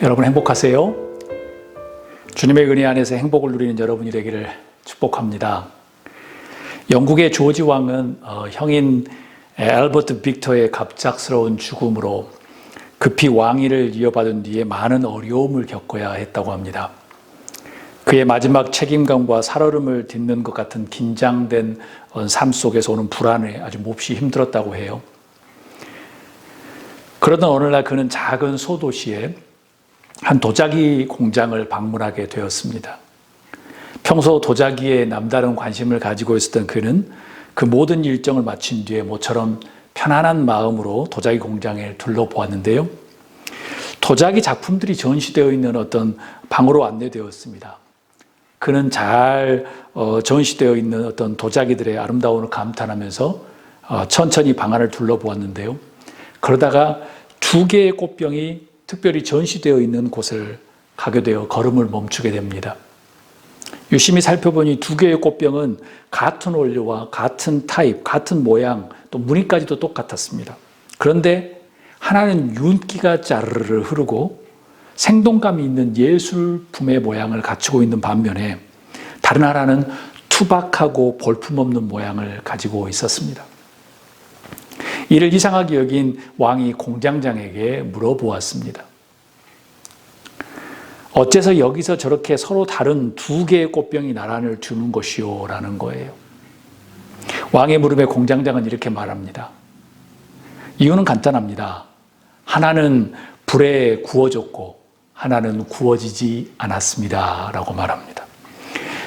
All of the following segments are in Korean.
여러분 행복하세요? 주님의 은혜 안에서 행복을 누리는 여러분이 되기를 축복합니다. 영국의 조지 왕은 형인 앨버트 빅터의 갑작스러운 죽음으로 급히 왕위를 이어받은 뒤에 많은 어려움을 겪어야 했다고 합니다. 그의 마지막 책임감과 살얼음을 딛는 것 같은 긴장된 삶 속에서 오는 불안에 아주 몹시 힘들었다고 해요. 그러던 어느 날 그는 작은 소도시에 한 도자기 공장을 방문하게 되었습니다. 평소 도자기에 남다른 관심을 가지고 있었던 그는 그 모든 일정을 마친 뒤에 모처럼 편안한 마음으로 도자기 공장에 둘러보았는데요. 도자기 작품들이 전시되어 있는 어떤 방으로 안내되었습니다. 그는 잘 전시되어 있는 어떤 도자기들의 아름다움을 감탄하면서 천천히 방 안을 둘러보았는데요. 그러다가 두 개의 꽃병이 특별히 전시되어 있는 곳을 가게 되어 걸음을 멈추게 됩니다. 유심히 살펴보니 두 개의 꽃병은 같은 원료와 같은 타입, 같은 모양, 또 무늬까지도 똑같았습니다. 그런데 하나는 윤기가 짜르르 흐르고 생동감이 있는 예술품의 모양을 갖추고 있는 반면에 다른 하나는 투박하고 볼품없는 모양을 가지고 있었습니다. 이를 이상하게 여긴 왕이 공장장에게 물어보았습니다. 어째서 여기서 저렇게 서로 다른 두 개의 꽃병이 나란을 두는 것이오? 라는 거예요. 왕의 물음에 공장장은 이렇게 말합니다. 이유는 간단합니다. 하나는 불에 구워졌고 하나는 구워지지 않았습니다. 라고 말합니다.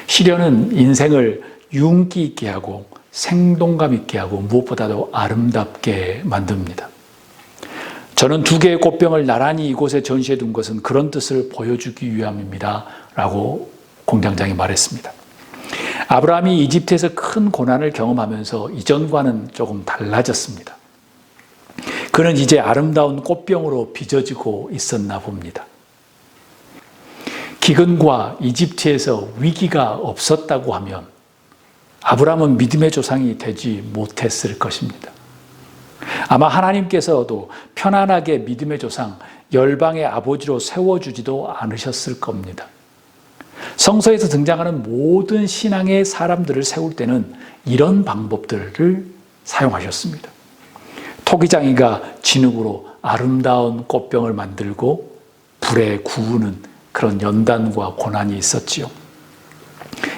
시련은 인생을 윤기 있게 하고 생동감 있게 하고 무엇보다도 아름답게 만듭니다. 저는 두 개의 꽃병을 나란히 이곳에 전시해 둔 것은 그런 뜻을 보여주기 위함입니다. 라고 공장장이 말했습니다. 아브라함이 이집트에서 큰 고난을 경험하면서 이전과는 조금 달라졌습니다. 그는 이제 아름다운 꽃병으로 빚어지고 있었나 봅니다. 기근과 이집트에서 위기가 없었다고 하면 아브라함은 믿음의 조상이 되지 못했을 것입니다. 아마 하나님께서도 편안하게 믿음의 조상, 열방의 아버지로 세워주지도 않으셨을 겁니다. 성서에서 등장하는 모든 신앙의 사람들을 세울 때는 이런 방법들을 사용하셨습니다. 토기장이가 진흙으로 아름다운 꽃병을 만들고 불에 구우는 그런 연단과 고난이 있었지요.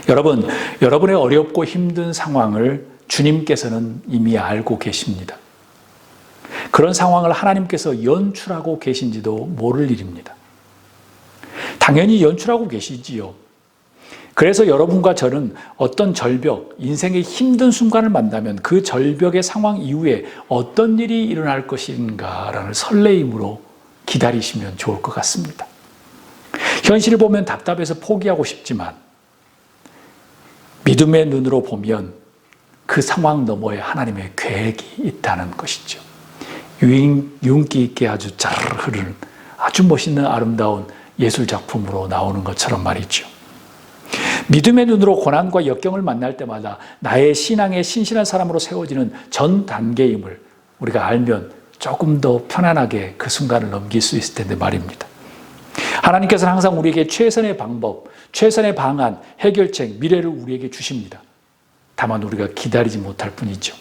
여러분, 여러분의 어렵고 힘든 상황을 주님께서는 이미 알고 계십니다. 그런 상황을 하나님께서 연출하고 계신지도 모를 일입니다. 당연히 연출하고 계시지요. 그래서 여러분과 저는 어떤 절벽, 인생의 힘든 순간을 만나면 그 절벽의 상황 이후에 어떤 일이 일어날 것인가라는 설레임으로 기다리시면 좋을 것 같습니다. 현실을 보면 답답해서 포기하고 싶지만 믿음의 눈으로 보면 그 상황 너머에 하나님의 계획이 있다는 것이죠. 윤기 있게 아주 잘 흐르는 아주 멋있는 아름다운 예술작품으로 나오는 것처럼 말이죠. 믿음의 눈으로 고난과 역경을 만날 때마다 나의 신앙의 신실한 사람으로 세워지는 전 단계임을 우리가 알면 조금 더 편안하게 그 순간을 넘길 수 있을 텐데 말입니다. 하나님께서는 항상 우리에게 최선의 방법, 최선의 방안, 해결책, 미래를 우리에게 주십니다. 다만 우리가 기다리지 못할 뿐이죠.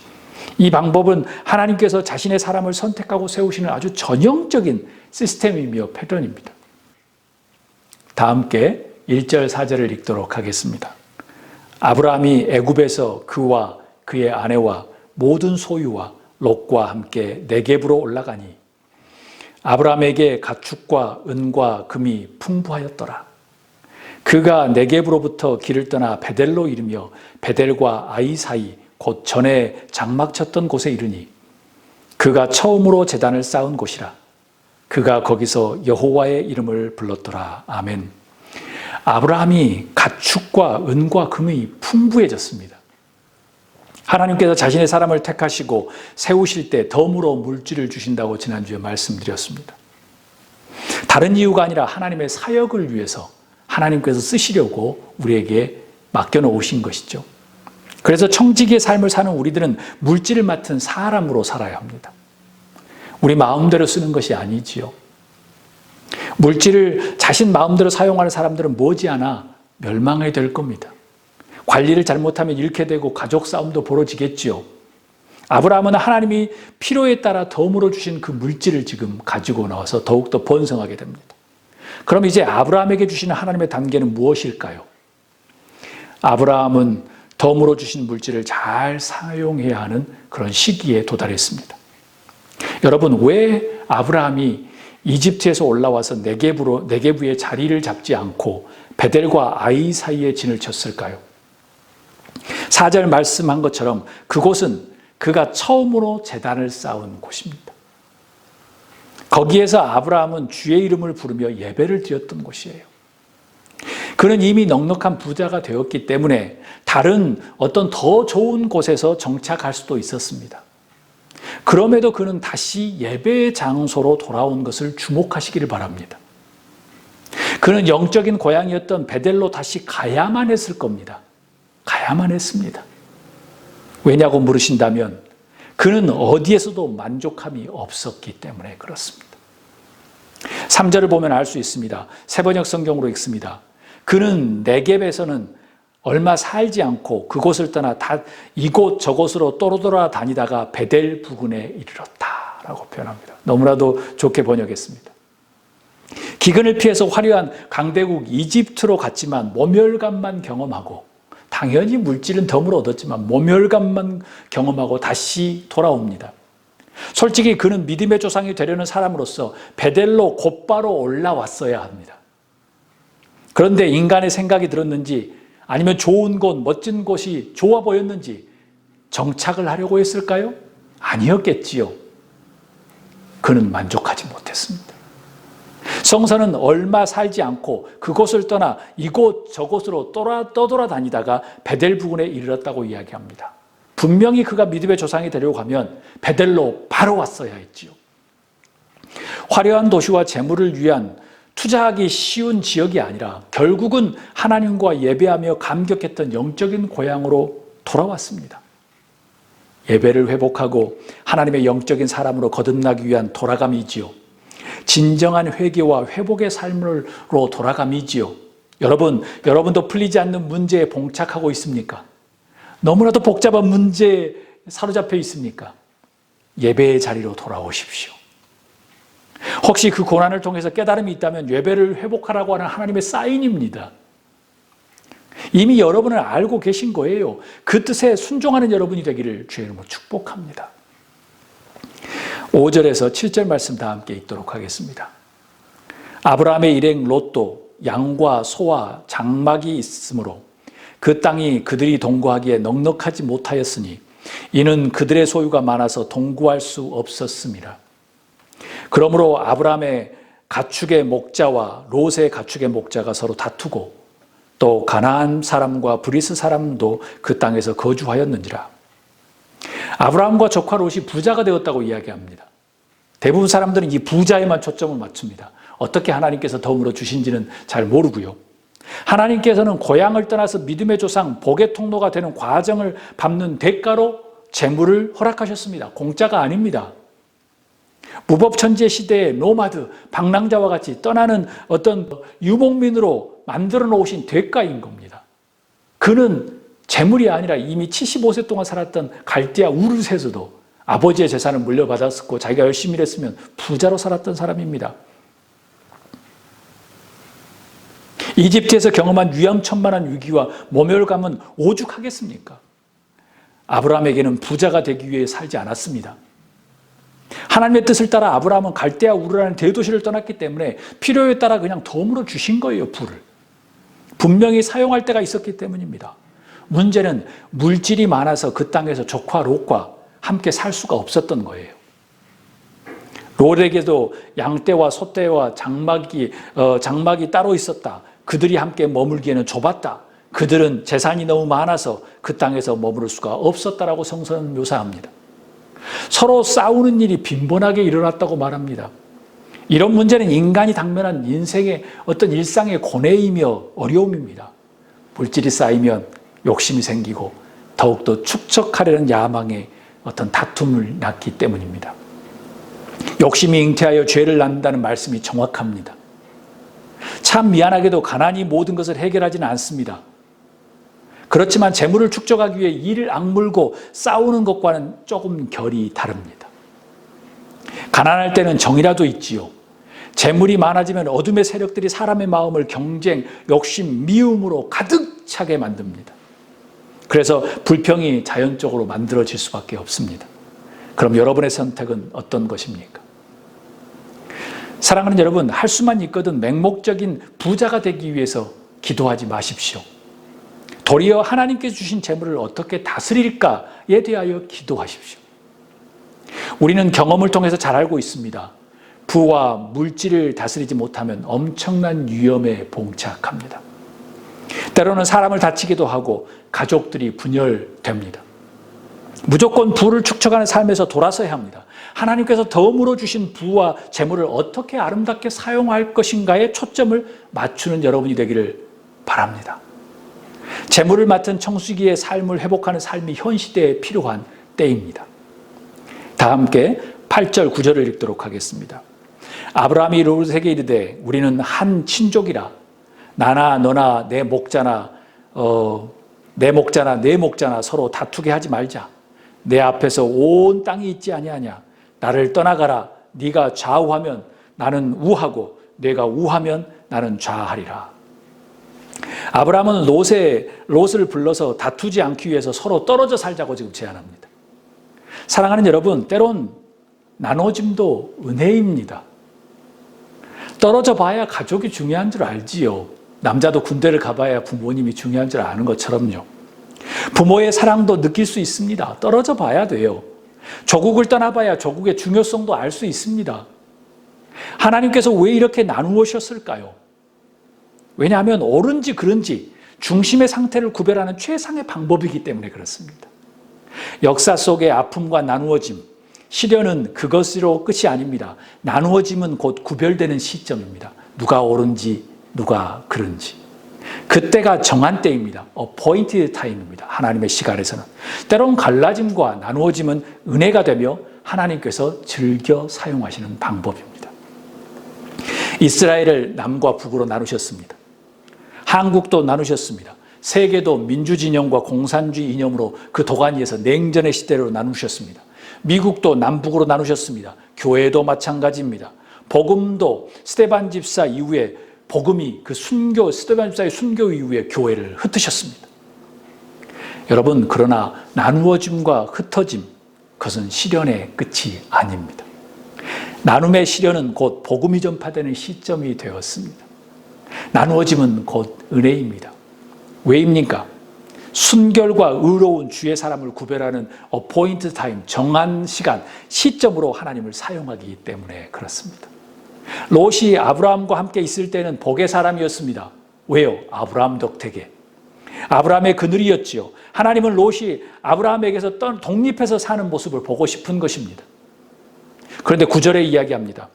이 방법은 하나님께서 자신의 사람을 선택하고 세우시는 아주 전형적인 시스템이며 패턴입니다. 다 함께 1절 4절을 읽도록 하겠습니다. 아브라함이 애굽에서 그와 그의 아내와 모든 소유와 롯과 함께 네겝으로 올라가니 아브라함에게 가축과 은과 금이 풍부하였더라. 그가 네겝으로부터 길을 떠나 베델로 이르며 베델과 아이 사이 곧 전에 장막 쳤던 곳에 이르니 그가 처음으로 제단을 쌓은 곳이라. 그가 거기서 여호와의 이름을 불렀더라. 아멘. 아브라함이 가축과 은과 금이 풍부해졌습니다. 하나님께서 자신의 사람을 택하시고 세우실 때 덤으로 물질을 주신다고 지난주에 말씀드렸습니다. 다른 이유가 아니라 하나님의 사역을 위해서 하나님께서 쓰시려고 우리에게 맡겨놓으신 것이죠. 그래서 청지기의 삶을 사는 우리들은 물질을 맡은 사람으로 살아야 합니다. 우리 마음대로 쓰는 것이 아니지요. 물질을 자신 마음대로 사용하는 사람들은 머지않아 멸망하게 될 겁니다. 관리를 잘못하면 잃게 되고 가족 싸움도 벌어지겠지요. 아브라함은 하나님이 필요에 따라 덤으로 주신 그 물질을 지금 가지고 나와서 더욱더 번성하게 됩니다. 그럼 이제 아브라함에게 주시는 하나님의 단계는 무엇일까요? 아브라함은 덤으로 주신 물질을 잘 사용해야 하는 그런 시기에 도달했습니다. 여러분, 왜 아브라함이 이집트에서 올라와서 네게부의 자리를 잡지 않고 베델과 아이 사이에 진을 쳤을까요? 4절 말씀한 것처럼 그곳은 그가 처음으로 제단을 쌓은 곳입니다. 거기에서 아브라함은 주의 이름을 부르며 예배를 드렸던 곳이에요. 그는 이미 넉넉한 부자가 되었기 때문에 다른 어떤 더 좋은 곳에서 정착할 수도 있었습니다. 그럼에도 그는 다시 예배의 장소로 돌아온 것을 주목하시기를 바랍니다. 그는 영적인 고향이었던 베델로 다시 가야만 했을 겁니다. 가야만 했습니다. 왜냐고 물으신다면 그는 어디에서도 만족함이 없었기 때문에 그렇습니다. 3절을 보면 알 수 있습니다. 세번역 성경으로 읽습니다. 그는 네겝에서는 얼마 살지 않고 그곳을 떠나 이곳 저곳으로 또로돌아 다니다가 베델 부근에 이르렀다라고 표현합니다. 너무나도 좋게 번역했습니다. 기근을 피해서 화려한 강대국 이집트로 갔지만 모멸감만 경험하고, 당연히 물질은 덤으로 얻었지만 모멸감만 경험하고 다시 돌아옵니다. 솔직히 그는 믿음의 조상이 되려는 사람으로서 베델로 곧바로 올라왔어야 합니다. 그런데 인간의 생각이 들었는지 아니면 좋은 곳, 멋진 곳이 좋아 보였는지 정착을 하려고 했을까요? 아니었겠지요. 그는 만족하지 못했습니다. 성서는 얼마 살지 않고 그곳을 떠나 이곳 저곳으로 떠돌아다니다가 베델 부근에 이르렀다고 이야기합니다. 분명히 그가 믿음의 조상이 되려고 하면 베델로 바로 왔어야 했지요. 화려한 도시와 재물을 위한 투자하기 쉬운 지역이 아니라 결국은 하나님과 예배하며 감격했던 영적인 고향으로 돌아왔습니다. 예배를 회복하고 하나님의 영적인 사람으로 거듭나기 위한 돌아감이지요. 진정한 회개와 회복의 삶으로 돌아감이지요. 여러분도 풀리지 않는 문제에 봉착하고 있습니까? 너무나도 복잡한 문제에 사로잡혀 있습니까? 예배의 자리로 돌아오십시오. 혹시 그 고난을 통해서 깨달음이 있다면 예배를 회복하라고 하는 하나님의 사인입니다. 이미 여러분은 알고 계신 거예요. 그 뜻에 순종하는 여러분이 되기를 주의 이름으로 축복합니다. 5절에서 7절 말씀 다 함께 읽도록 하겠습니다. 아브라함의 일행 롯도 양과 소와 장막이 있으므로 그 땅이 그들이 동거하기에 넉넉하지 못하였으니 이는 그들의 소유가 많아서 동거할 수 없었습니다. 그러므로 아브라함의 가축의 목자와 롯의 가축의 목자가 서로 다투고 또 가나안 사람과 브리스 사람도 그 땅에서 거주하였는지라. 아브라함과 조카 롯이 부자가 되었다고 이야기합니다. 대부분 사람들은 이 부자에만 초점을 맞춥니다. 어떻게 하나님께서 덤으로 주신지는 잘 모르고요. 하나님께서는 고향을 떠나서 믿음의 조상, 복의 통로가 되는 과정을 밟는 대가로 재물을 허락하셨습니다. 공짜가 아닙니다. 무법천지의 시대에 노마드, 방랑자와 같이 떠나는 어떤 유목민으로 만들어 놓으신 대가인 겁니다. 그는 재물이 아니라 이미 75세 동안 살았던 갈대아 우르스에서도 아버지의 재산을 물려받았었고 자기가 열심히 일했으면 부자로 살았던 사람입니다. 이집트에서 경험한 위험천만한 위기와 모멸감은 오죽하겠습니까? 아브라함에게는 부자가 되기 위해 살지 않았습니다. 하나님의 뜻을 따라 아브라함은 갈대아 우르라는 대도시를 떠났기 때문에 필요에 따라 그냥 덤으로 주신 거예요, 부를. 분명히 사용할 때가 있었기 때문입니다. 문제는 물질이 많아서 그 땅에서 조카 롯과 함께 살 수가 없었던 거예요. 롯에게도 양떼와 소떼와 장막이 따로 있었다. 그들이 함께 머물기에는 좁았다. 그들은 재산이 너무 많아서 그 땅에서 머무를 수가 없었다라고 성서는 묘사합니다. 서로 싸우는 일이 빈번하게 일어났다고 말합니다. 이런 문제는 인간이 당면한 인생의 어떤 일상의 고뇌이며 어려움입니다. 물질이 쌓이면 욕심이 생기고 더욱더 축적하려는 야망의 어떤 다툼을 낳기 때문입니다. 욕심이 잉태하여 죄를 낳는다는 말씀이 정확합니다. 참 미안하게도 가난이 모든 것을 해결하지는 않습니다. 그렇지만 재물을 축적하기 위해 이를 악물고 싸우는 것과는 조금 결이 다릅니다. 가난할 때는 정이라도 있지요. 재물이 많아지면 어둠의 세력들이 사람의 마음을 경쟁, 욕심, 미움으로 가득 차게 만듭니다. 그래서 불평이 자연적으로 만들어질 수밖에 없습니다. 그럼 여러분의 선택은 어떤 것입니까? 사랑하는 여러분, 할 수만 있거든 맹목적인 부자가 되기 위해서 기도하지 마십시오. 도리어 하나님께 주신 재물을 어떻게 다스릴까에 대하여 기도하십시오. 우리는 경험을 통해서 잘 알고 있습니다. 부와 물질을 다스리지 못하면 엄청난 위험에 봉착합니다. 때로는 사람을 다치기도 하고 가족들이 분열됩니다. 무조건 부를 축적하는 삶에서 돌아서야 합니다. 하나님께서 덤으로 주신 부와 재물을 어떻게 아름답게 사용할 것인가에 초점을 맞추는 여러분이 되기를 바랍니다. 재물을 맡은 청수기의 삶을 회복하는 삶이 현 시대에 필요한 때입니다. 다 함께 8절 9절을 읽도록 하겠습니다. 아브라함이 롯에게 이르되 우리는 한 친족이라 나나 너나 내 목자나 내 목자나 서로 다투게 하지 말자. 내 앞에서 온 땅이 있지 아니하냐. 나를 떠나가라. 네가 좌우하면 나는 우하고 네가 우하면 나는 좌하리라. 아브라함은 롯을 불러서 다투지 않기 위해서 서로 떨어져 살자고 지금 제안합니다. 사랑하는 여러분, 때론 나눠짐도 은혜입니다. 떨어져 봐야 가족이 중요한 줄 알지요. 남자도 군대를 가봐야 부모님이 중요한 줄 아는 것처럼요. 부모의 사랑도 느낄 수 있습니다. 떨어져 봐야 돼요. 조국을 떠나봐야 조국의 중요성도 알 수 있습니다. 하나님께서 왜 이렇게 나누셨을까요? 왜냐하면 옳은지 그른지 중심의 상태를 구별하는 최상의 방법이기 때문에 그렇습니다. 역사 속의 아픔과 나누어짐, 시련은 그것으로 끝이 아닙니다. 나누어짐은 곧 구별되는 시점입니다. 누가 옳은지 누가 그른지. 그때가 정한 때입니다. appointed time입니다. 하나님의 시간에서는. 때론 갈라짐과 나누어짐은 은혜가 되며 하나님께서 즐겨 사용하시는 방법입니다. 이스라엘을 남과 북으로 나누셨습니다. 한국도 나누셨습니다. 세계도 민주진영과 공산주의 이념으로 그 도가니에서 냉전의 시대로 나누셨습니다. 미국도 남북으로 나누셨습니다. 교회도 마찬가지입니다. 복음도 스데반 집사 이후에 복음이 스데반 집사의 순교 이후에 교회를 흩으셨습니다. 여러분, 그러나 나누어짐과 흩어짐, 그것은 시련의 끝이 아닙니다. 나눔의 시련은 곧 복음이 전파되는 시점이 되었습니다. 나누어짐은 곧 은혜입니다. 왜입니까? 순결과 의로운 주의 사람을 구별하는 appointed time, 정한 시간, 시점으로 하나님을 사용하기 때문에 그렇습니다. 롯이 아브라함과 함께 있을 때는 복의 사람이었습니다. 왜요? 아브라함 덕택에. 아브라함의 그늘이었지요. 하나님은 롯이 아브라함에게서 독립해서 사는 모습을 보고 싶은 것입니다. 그런데 9절에 이야기합니다.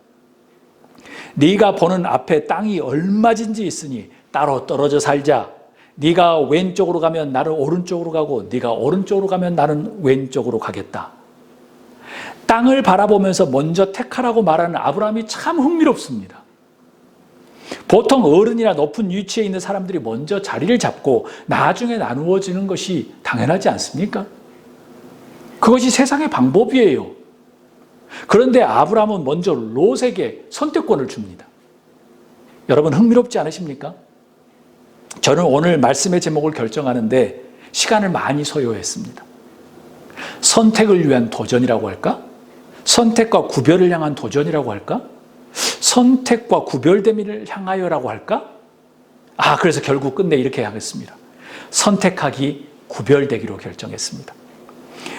네가 보는 앞에 땅이 얼마든지 있으니 따로 떨어져 살자. 네가 왼쪽으로 가면 나는 오른쪽으로 가고 네가 오른쪽으로 가면 나는 왼쪽으로 가겠다. 땅을 바라보면서 먼저 택하라고 말하는 아브라함이 참 흥미롭습니다. 보통 어른이나 높은 위치에 있는 사람들이 먼저 자리를 잡고 나중에 나누어지는 것이 당연하지 않습니까? 그것이 세상의 방법이에요. 그런데 아브라함은 먼저 롯에게 선택권을 줍니다. 여러분, 흥미롭지 않으십니까? 저는 오늘 말씀의 제목을 결정하는데 시간을 많이 소요했습니다. 선택을 위한 도전이라고 할까? 선택과 구별을 향한 도전이라고 할까? 선택과 구별됨을 향하여라고 할까? 그래서 결국 끝내 이렇게 하겠습니다. 선택하기, 구별되기로 결정했습니다.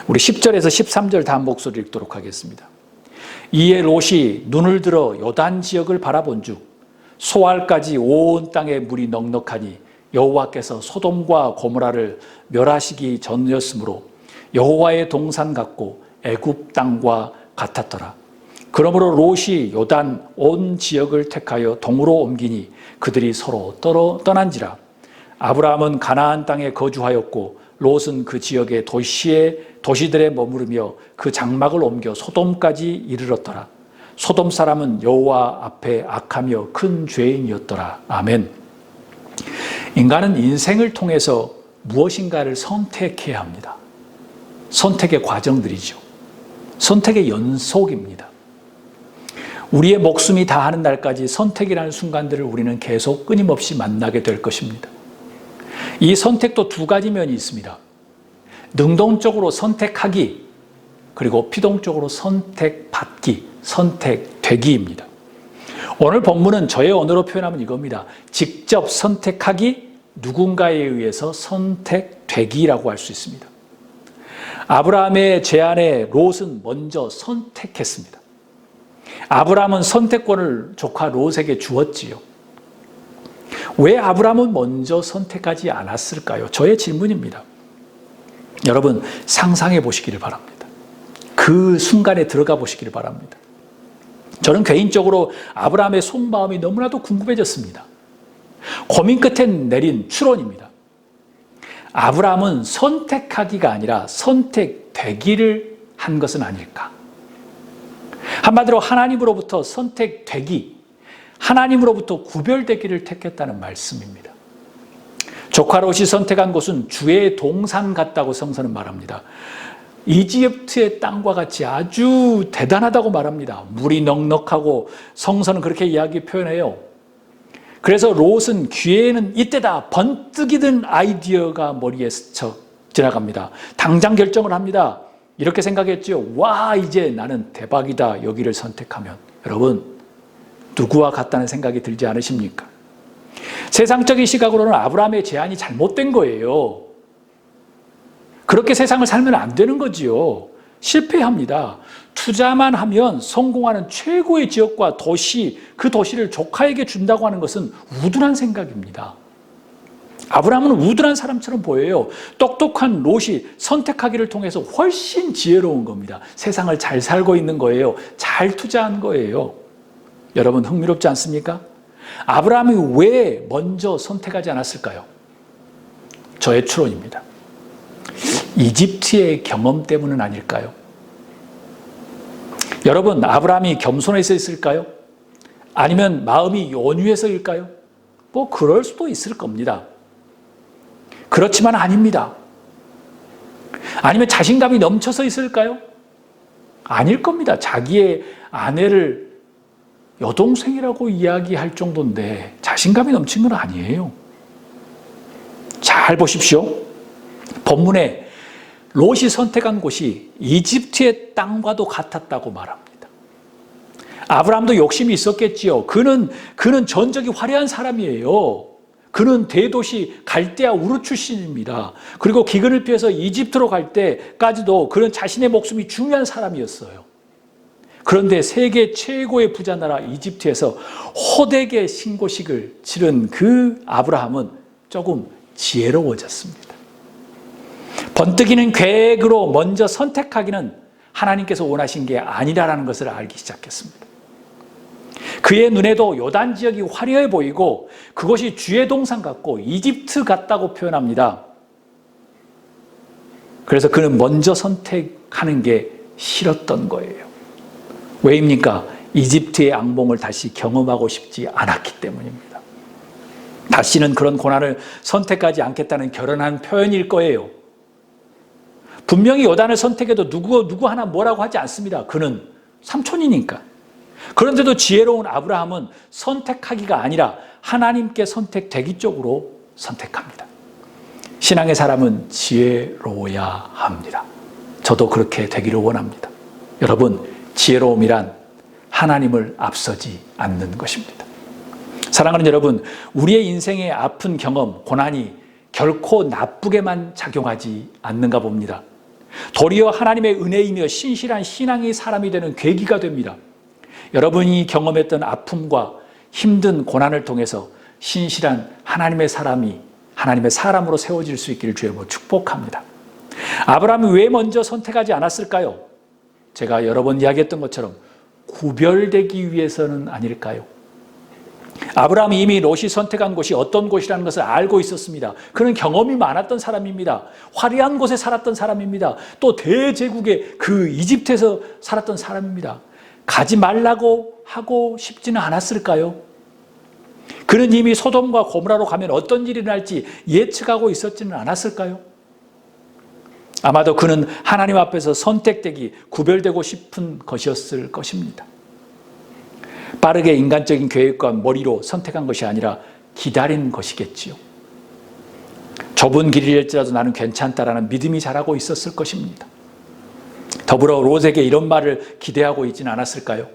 우리 10절에서 13절 다 한 목소리 읽도록 하겠습니다. 이에 롯이 눈을 들어 요단 지역을 바라본즉 소알까지 온 땅에 물이 넉넉하니 여호와께서 소돔과 고모라를 멸하시기 전이었으므로 여호와의 동산 같고 애굽 땅과 같았더라. 그러므로 롯이 요단 온 지역을 택하여 동으로 옮기니 그들이 서로 떠난지라. 아브라함은 가나안 땅에 거주하였고 롯은 그 지역의 도시들에 머무르며 그 장막을 옮겨 소돔까지 이르렀더라. 소돔 사람은 여호와 앞에 악하며 큰 죄인이었더라. 아멘. 인간은 인생을 통해서 무엇인가를 선택해야 합니다. 선택의 과정들이죠. 선택의 연속입니다. 우리의 목숨이 다하는 날까지 선택이라는 순간들을 우리는 계속 끊임없이 만나게 될 것입니다. 이 선택도 두 가지 면이 있습니다. 능동적으로 선택하기, 그리고 피동적으로 선택받기, 선택되기입니다. 오늘 본문은 저의 언어로 표현하면 이겁니다. 직접 선택하기, 누군가에 의해서 선택되기라고 할 수 있습니다. 아브라함의 제안에 롯은 먼저 선택했습니다. 아브라함은 선택권을 조카 롯에게 주었지요. 왜 아브라함은 먼저 선택하지 않았을까요? 저의 질문입니다. 여러분 상상해 보시기를 바랍니다. 그 순간에 들어가 보시기를 바랍니다. 저는 개인적으로 아브라함의 속마음이 너무나도 궁금해졌습니다. 고민 끝에 내린 추론입니다. 아브라함은 선택하기가 아니라 선택되기를 한 것은 아닐까? 한마디로 하나님으로부터 선택되기, 하나님으로부터 구별되기를 택했다는 말씀입니다. 조카 롯이 선택한 곳은 주의 동산 같다고 성서는 말합니다. 이집트의 땅과 같이 아주 대단하다고 말합니다. 물이 넉넉하고 성서는 그렇게 이야기 표현해요. 그래서 롯은 기회는 이때다 번뜩이 든 아이디어가 머리에 스쳐 지나갑니다. 당장 결정을 합니다. 이렇게 생각했죠. 와, 이제 나는 대박이다. 여기를 선택하면. 여러분, 누구와 같다는 생각이 들지 않으십니까? 세상적인 시각으로는 아브라함의 제안이 잘못된 거예요. 그렇게 세상을 살면 안 되는 거지요. 실패합니다. 투자만 하면 성공하는 최고의 지역과 도시, 그 도시를 조카에게 준다고 하는 것은 우둔한 생각입니다. 아브라함은 우둔한 사람처럼 보여요. 똑똑한 롯이 선택하기를 통해서 훨씬 지혜로운 겁니다. 세상을 잘 살고 있는 거예요. 잘 투자한 거예요. 여러분 흥미롭지 않습니까? 아브라함이 왜 먼저 선택하지 않았을까요? 저의 추론입니다. 이집트의 경험 때문은 아닐까요? 여러분, 아브라함이 겸손해서 있을까요? 아니면 마음이 연유해서일까요? 뭐 그럴 수도 있을 겁니다. 그렇지만 아닙니다. 아니면 자신감이 넘쳐서 있을까요? 아닐 겁니다. 자기의 아내를 여동생이라고 이야기할 정도인데 자신감이 넘친 건 아니에요. 잘 보십시오. 본문에 롯이 선택한 곳이 이집트의 땅과도 같았다고 말합니다. 아브라함도 욕심이 있었겠지요. 그는 전적이 화려한 사람이에요. 그는 대도시 갈대아 우르 출신입니다. 그리고 기근을 피해서 이집트로 갈 때까지도 그는 자신의 목숨이 중요한 사람이었어요. 그런데 세계 최고의 부자 나라 이집트에서 호되게 신고식을 치른 그 아브라함은 조금 지혜로워졌습니다. 번뜩이는 계획으로 먼저 선택하기는 하나님께서 원하신 게 아니라는 것을 알기 시작했습니다. 그의 눈에도 요단 지역이 화려해 보이고 그것이 주의 동산 같고 이집트 같다고 표현합니다. 그래서 그는 먼저 선택하는 게 싫었던 거예요. 왜입니까? 이집트의 악몽을 다시 경험하고 싶지 않았기 때문입니다. 다시는 그런 고난을 선택하지 않겠다는 결연한 표현일 거예요. 분명히 요단을 선택해도 누구 하나 뭐라고 하지 않습니다. 그는 삼촌이니까. 그런데도 지혜로운 아브라함은 선택하기가 아니라 하나님께 선택되기 쪽으로 선택합니다. 신앙의 사람은 지혜로워야 합니다. 저도 그렇게 되기를 원합니다. 여러분, 지혜로움이란 하나님을 앞서지 않는 것입니다. 사랑하는 여러분, 우리의 인생의 아픈 경험, 고난이 결코 나쁘게만 작용하지 않는가 봅니다. 도리어 하나님의 은혜이며 신실한 신앙의 사람이 되는 계기가 됩니다. 여러분이 경험했던 아픔과 힘든 고난을 통해서 신실한 하나님의 사람으로 세워질 수 있기를 주의 이름으로 축복합니다. 아브라함이 왜 먼저 선택하지 않았을까요? 제가 여러 번 이야기했던 것처럼 구별되기 위해서는 아닐까요? 아브라함이 이미 롯이 선택한 곳이 어떤 곳이라는 것을 알고 있었습니다. 그는 경험이 많았던 사람입니다. 화려한 곳에 살았던 사람입니다. 또 대제국의 그 이집트에서 살았던 사람입니다. 가지 말라고 하고 싶지는 않았을까요? 그는 이미 소돔과 고모라로 가면 어떤 일이 날지 예측하고 있었지는 않았을까요? 아마도 그는 하나님 앞에서 선택되기, 구별되고 싶은 것이었을 것입니다. 빠르게 인간적인 계획과 머리로 선택한 것이 아니라 기다린 것이겠지요. 좁은 길일지라도 나는 괜찮다라는 믿음이 자라고 있었을 것입니다. 더불어 롯에게 이런 말을 기대하고 있지는 않았을까요?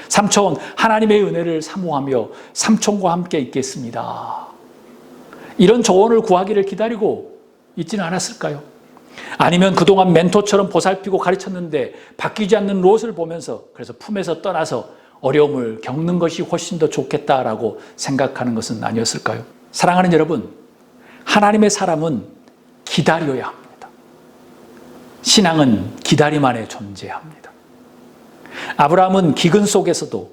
삼촌, 하나님의 은혜를 사모하며 삼촌과 함께 있겠습니다. 이런 조언을 구하기를 기다리고 있지는 않았을까요? 아니면 그동안 멘토처럼 보살피고 가르쳤는데 바뀌지 않는 롯을 보면서 그래서 품에서 떠나서 어려움을 겪는 것이 훨씬 더 좋겠다라고 생각하는 것은 아니었을까요? 사랑하는 여러분, 하나님의 사람은 기다려야 합니다. 신앙은 기다림 안에 존재합니다. 아브라함은 기근 속에서도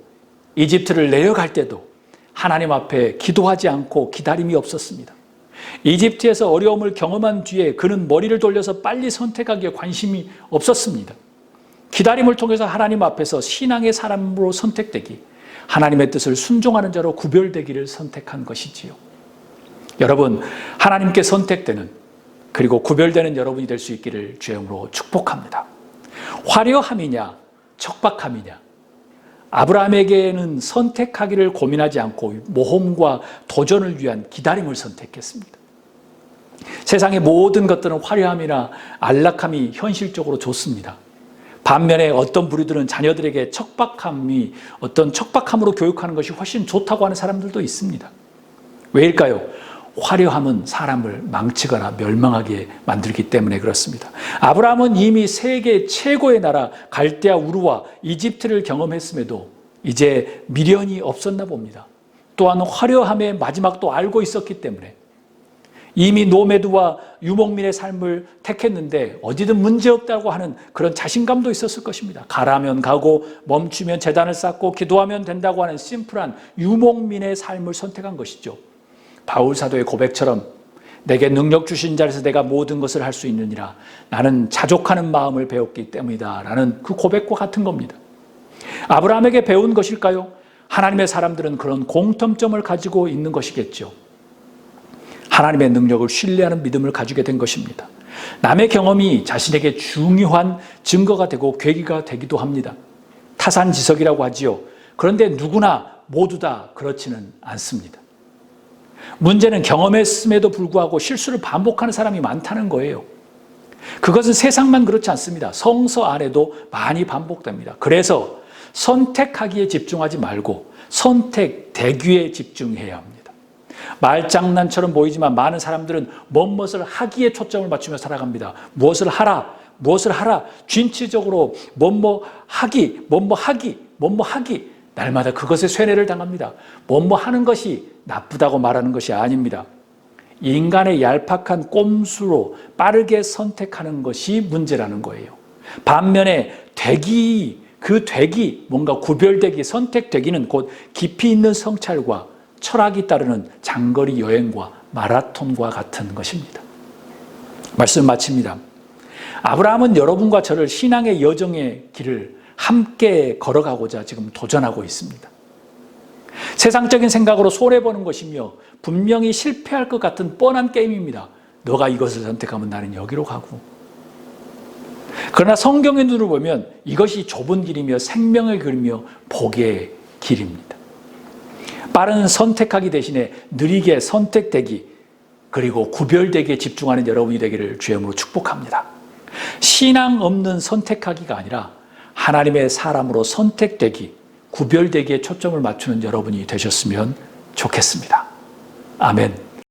이집트를 내려갈 때도 하나님 앞에 기도하지 않고 기다림이 없었습니다. 이집트에서 어려움을 경험한 뒤에 그는 머리를 돌려서 빨리 선택하기에 관심이 없었습니다. 기다림을 통해서 하나님 앞에서 신앙의 사람으로 선택되기, 하나님의 뜻을 순종하는 자로 구별되기를 선택한 것이지요. 여러분, 하나님께 선택되는 그리고 구별되는 여러분이 될 수 있기를 주의 이름으로 축복합니다. 화려함이냐 척박함이냐, 아브라함에게는 선택하기를 고민하지 않고 모험과 도전을 위한 기다림을 선택했습니다. 세상의 모든 것들은 화려함이나 안락함이 현실적으로 좋습니다. 반면에 어떤 부류들은 자녀들에게 어떤 척박함으로 교육하는 것이 훨씬 좋다고 하는 사람들도 있습니다. 왜일까요? 화려함은 사람을 망치거나 멸망하게 만들기 때문에 그렇습니다. 아브라함은 이미 세계 최고의 나라 갈대아 우르와 이집트를 경험했음에도 이제 미련이 없었나 봅니다. 또한 화려함의 마지막도 알고 있었기 때문에 이미 노매드와 유목민의 삶을 택했는데 어디든 문제없다고 하는 그런 자신감도 있었을 것입니다. 가라면 가고 멈추면 제단을 쌓고 기도하면 된다고 하는 심플한 유목민의 삶을 선택한 것이죠. 바울 사도의 고백처럼 내게 능력 주신 자에서 내가 모든 것을 할 수 있느니라, 나는 자족하는 마음을 배웠기 때문이다 라는 그 고백과 같은 겁니다. 아브라함에게 배운 것일까요? 하나님의 사람들은 그런 공통점을 가지고 있는 것이겠죠. 하나님의 능력을 신뢰하는 믿음을 가지게 된 것입니다. 남의 경험이 자신에게 중요한 증거가 되고 계기가 되기도 합니다. 타산지석이라고 하지요. 그런데 누구나 모두 다 그렇지는 않습니다. 문제는 경험했음에도 불구하고 실수를 반복하는 사람이 많다는 거예요. 그것은 세상만 그렇지 않습니다. 성서 안에도 많이 반복됩니다. 그래서 선택하기에 집중하지 말고 선택되기에 집중해야 합니다. 말장난처럼 보이지만 많은 사람들은 무엇을 하기에 초점을 맞추며 살아갑니다. 무엇을 하라, 진취적으로 하기, 날마다 그것에 쇠뇌를 당합니다. 하는 것이 나쁘다고 말하는 것이 아닙니다. 인간의 얄팍한 꼼수로 빠르게 선택하는 것이 문제라는 거예요. 반면에 뭔가 구별되기, 선택되기는 곧 깊이 있는 성찰과 철학이 따르는 장거리 여행과 마라톤과 같은 것입니다. 말씀 마칩니다. 아브라함은 여러분과 저를 신앙의 여정의 길을 함께 걸어가고자 지금 도전하고 있습니다. 세상적인 생각으로 손해보는 것이며 분명히 실패할 것 같은 뻔한 게임입니다. 너가 이것을 선택하면 나는 여기로 가고. 그러나 성경의 눈으로 보면 이것이 좁은 길이며 생명의 길이며 복의 길입니다. 빠른 선택하기 대신에 느리게 선택되기 그리고 구별되기에 집중하는 여러분이 되기를 주의 이름으로 축복합니다. 신앙 없는 선택하기가 아니라 하나님의 사람으로 선택되기, 구별되기에 초점을 맞추는 여러분이 되셨으면 좋겠습니다. 아멘.